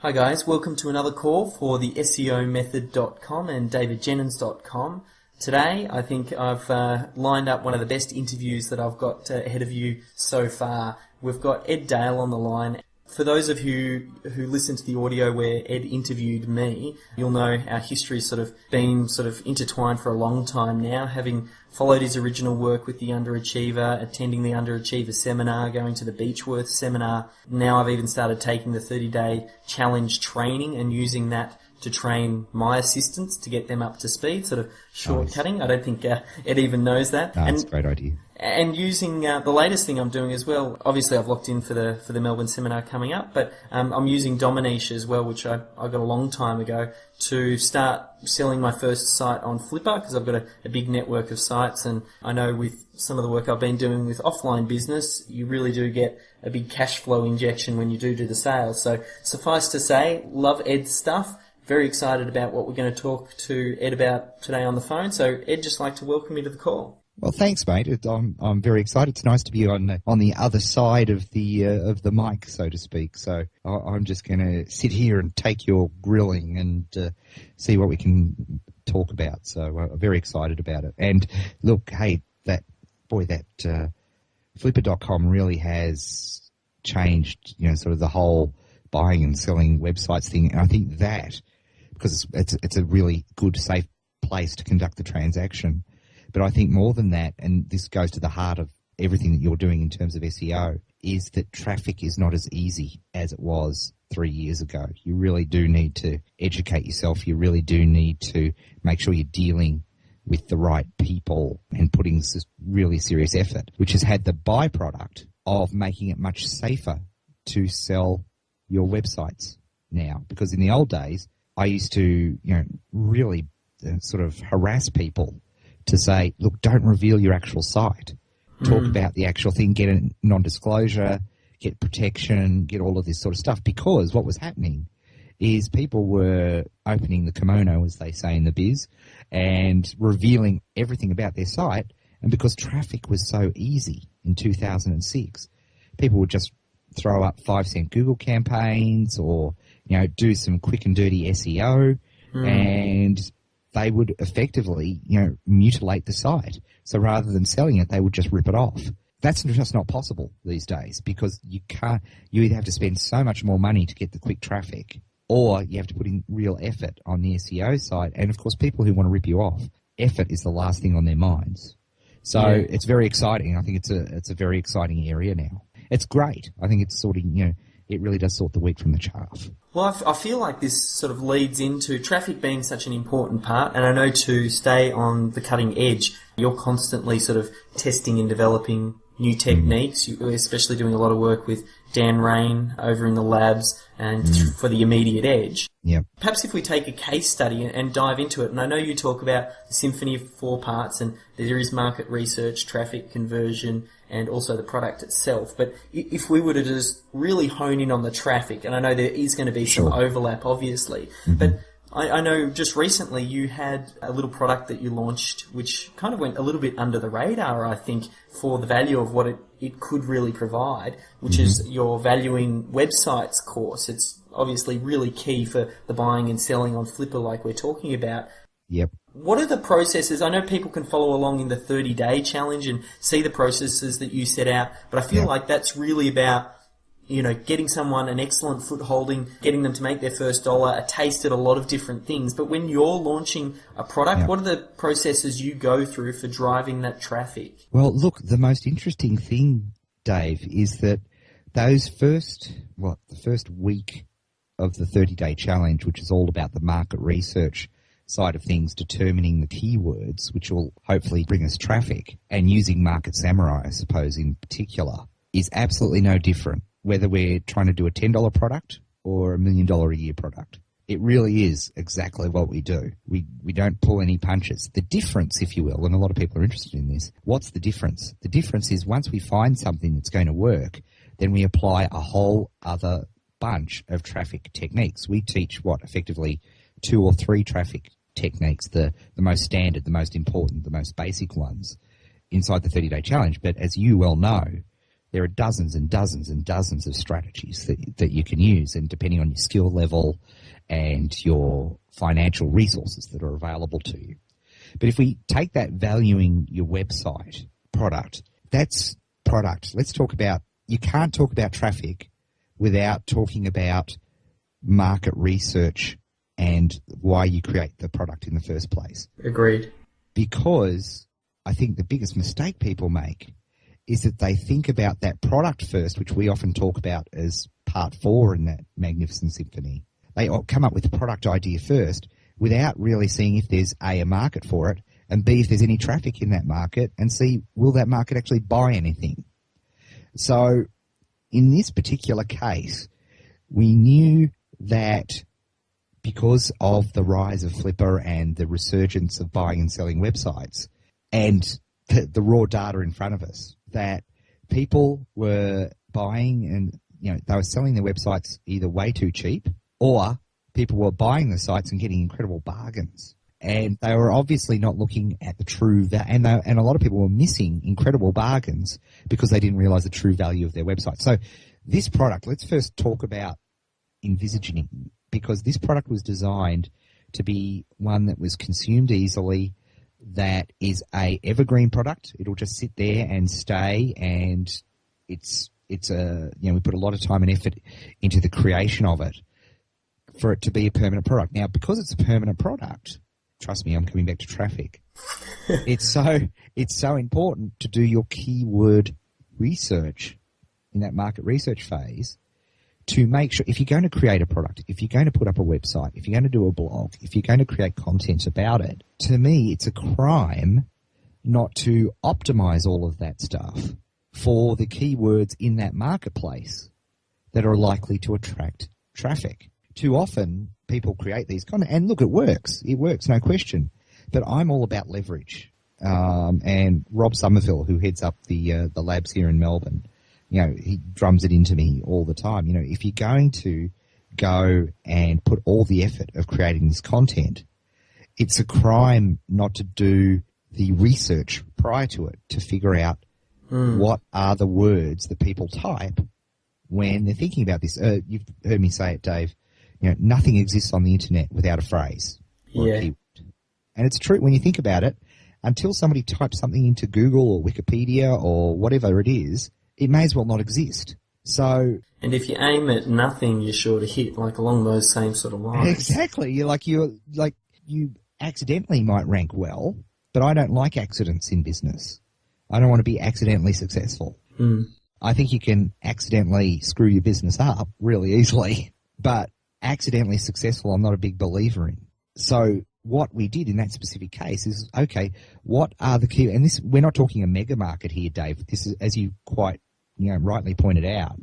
Hi guys, welcome to another call for the SEOmethod.com and davidjennings.com. Today I think I've lined up one of the best interviews that I've got ahead of you so far. We've got Ed Dale on the line. For those of you who listened to the audio where Ed interviewed me, you'll know our history's sort of been intertwined for a long time now, having followed his original work with the Underachiever, attending the Underachiever seminar, going to the Beechworth seminar. Now I've even started taking the 30-day challenge training and using that to train my assistants to get them up to speed, sort of shortcutting. Nice. I don't think Ed even knows that. No, it's a great idea. And using the latest thing I'm doing as well, obviously I've locked in for the Melbourne seminar coming up, but I'm using Dominiche as well, which I got a long time ago, to start selling my first site on Flippa, because I've got a big network of sites, and I know with some of the work I've been doing with offline business, you really do get a big cash flow injection when you do the sales. So suffice to say, love Ed's stuff. Very excited about what we're going to talk to Ed about today on the phone. So Ed, just like to welcome you to the call. Well, thanks, mate. I'm very excited. It's nice to be on the other side of the mic, so to speak. So I'm just going to sit here and take your grilling and see what we can talk about. So I'm very excited about it. And look, hey, that Flippa.com really has changed, sort of the whole buying and selling websites thing. And I think that, because it's a really good, safe place to conduct the transaction. But I think more than that, and this goes to the heart of everything that you're doing in terms of SEO, is that traffic is not as easy as it was 3 years ago. You really do need to educate yourself. You really do need to make sure you're dealing with the right people and putting really serious effort, which has had the byproduct of making it much safer to sell your websites now. Because in the old days, I used to, really sort of harass people to say, look, don't reveal your actual site. Talk about the actual thing, get a non-disclosure, get protection, get all of this sort of stuff. Because what was happening is people were opening the kimono, as they say in the biz, and revealing everything about their site. And because traffic was so easy in 2006, people would just throw up 5-cent Google campaigns or, do some quick and dirty SEO and they would effectively, mutilate the site. So rather than selling it, they would just rip it off. That's just not possible these days, because you either have to spend so much more money to get the quick traffic, or you have to put in real effort on the SEO side. And of course, people who want to rip you off, effort is the last thing on their minds. So It's very exciting. I think it's a very exciting area now. It's great. I think it's sort of, it really does sort the wheat from the chaff. Well, I feel like this sort of leads into traffic being such an important part, and I know to stay on the cutting edge, you're constantly sort of testing and developing new techniques. You're especially doing a lot of work with Dan Rain over in the labs and for the immediate edge. Yeah. Perhaps if we take a case study and dive into it, and I know you talk about the symphony of 4 parts, and there is market research, traffic conversion, and also the product itself. But if we were to just really hone in on the traffic, and I know there is going to be some overlap, obviously, but I know just recently you had a little product that you launched which kind of went a little bit under the radar, I think, for the value of what it could really provide, which is your Valuing Websites course. It's obviously really key for the buying and selling on Flippa like we're talking about. Yep. What are the processes? I know people can follow along in the 30-day challenge and see the processes that you set out, but I feel like that's really about, getting someone an excellent footholding, getting them to make their first dollar, a taste at a lot of different things. But when you're launching a product, what are the processes you go through for driving that traffic? Well, look, the most interesting thing, Dave, is that the first week of the 30-day challenge, which is all about the market research side of things, determining the keywords, which will hopefully bring us traffic, and using Market Samurai, I suppose, in particular, is absolutely no different, whether we're trying to do a $10 product or $1 million a year product. It really is exactly what we do. We don't pull any punches. The difference, if you will, and a lot of people are interested in this, what's the difference? The difference is once we find something that's going to work, then we apply a whole other bunch of traffic techniques. We teach effectively 2 or 3 traffic techniques, the most standard, the most important, the most basic ones inside the 30-day challenge. But as you well know, there are dozens and dozens and dozens of strategies that you can use, and depending on your skill level and your financial resources that are available to you. But if we take that valuing your website product, that's product. Let's talk about, you can't talk about traffic without talking about market research and why you create the product in the first place. Agreed. Because I think the biggest mistake people make is that they think about that product first, which we often talk about as part 4 in that Magnificent Symphony. They come up with the product idea first without really seeing if there's A, a market for it, and B, if there's any traffic in that market, and C, will that market actually buy anything? So in this particular case, we knew that because of the rise of Flippa and the resurgence of buying and selling websites and the raw data in front of us, that people were buying and, they were selling their websites either way too cheap, or people were buying the sites and getting incredible bargains. And they were obviously not looking at the true value, and a lot of people were missing incredible bargains because they didn't realize the true value of their website. So this product, let's first talk about envisaging it, because this product was designed to be one that was consumed easily, that is a evergreen product. It'll just sit there and stay, and it's we put a lot of time and effort into the creation of it for it to be a permanent product. Now, because it's a permanent product, trust me, I'm coming back to traffic. It's so important to do your keyword research in that market research phase to make sure, if you're going to create a product, if you're going to put up a website, if you're going to do a blog, if you're going to create content about it, to me, it's a crime not to optimize all of that stuff for the keywords in that marketplace that are likely to attract traffic. Too often, people create these content, and look, it works. It works, no question. But I'm all about leverage. And Rob Somerville, who heads up the labs here in Melbourne, he drums it into me all the time. If you're going to go and put all the effort of creating this content, it's a crime not to do the research prior to it to figure out what are the words that people type when they're thinking about this. You've heard me say it, Dave. Nothing exists on the internet without a phrase or a keyword. And it's true when you think about it. Until somebody types something into Google or Wikipedia or whatever it is, it may as well not exist. So, and if you aim at nothing, you're sure to hit, along those same sort of lines. Exactly. You accidentally might rank well, but I don't like accidents in business. I don't want to be accidentally successful. I think you can accidentally screw your business up really easily, but accidentally successful, I'm not a big believer in. So what we did in that specific case is, okay, what are the key, and this, we're not talking a mega market here, Dave. This is, as you quite, rightly pointed out,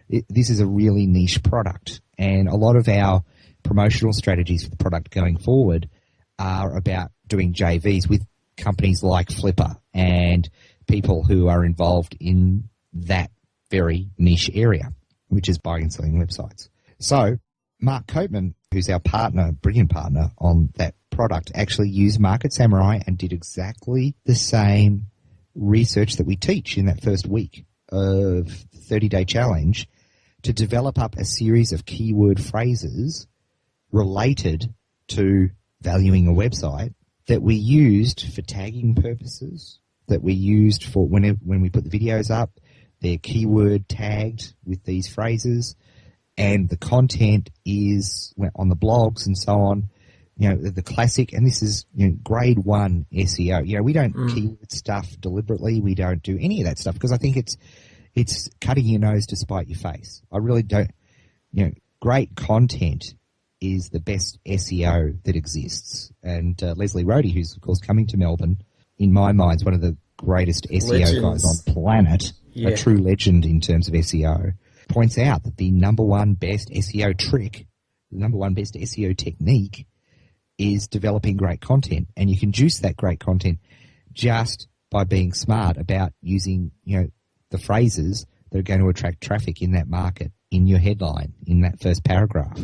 this is a really niche product, and a lot of our promotional strategies for the product going forward are about doing JVs with companies like Flippa and people who are involved in that very niche area, which is buying and selling websites. So Mark Copeman, who's our partner, brilliant partner on that product, actually used Market Samurai and did exactly the same research that we teach in that first week of 30-day challenge to develop up a series of keyword phrases related to valuing a website that we used for tagging purposes, that we used for when we put the videos up, they're keyword tagged with these phrases, and the content is on the blogs and so on, the classic, and this is grade 1 SEO. We don't keyword stuff deliberately. We don't do any of that stuff because I think it's cutting your nose to spite your face. I really don't. Great content is the best SEO that exists. And Leslie Rohde, who's of course coming to Melbourne, in my mind is one of the greatest SEO guys on the planet, a true legend in terms of SEO, points out that the number one best SEO trick, the number one best SEO technique is developing great content. And you can juice that great content just by being smart about using, the phrases that are going to attract traffic in that market, in your headline, in that first paragraph.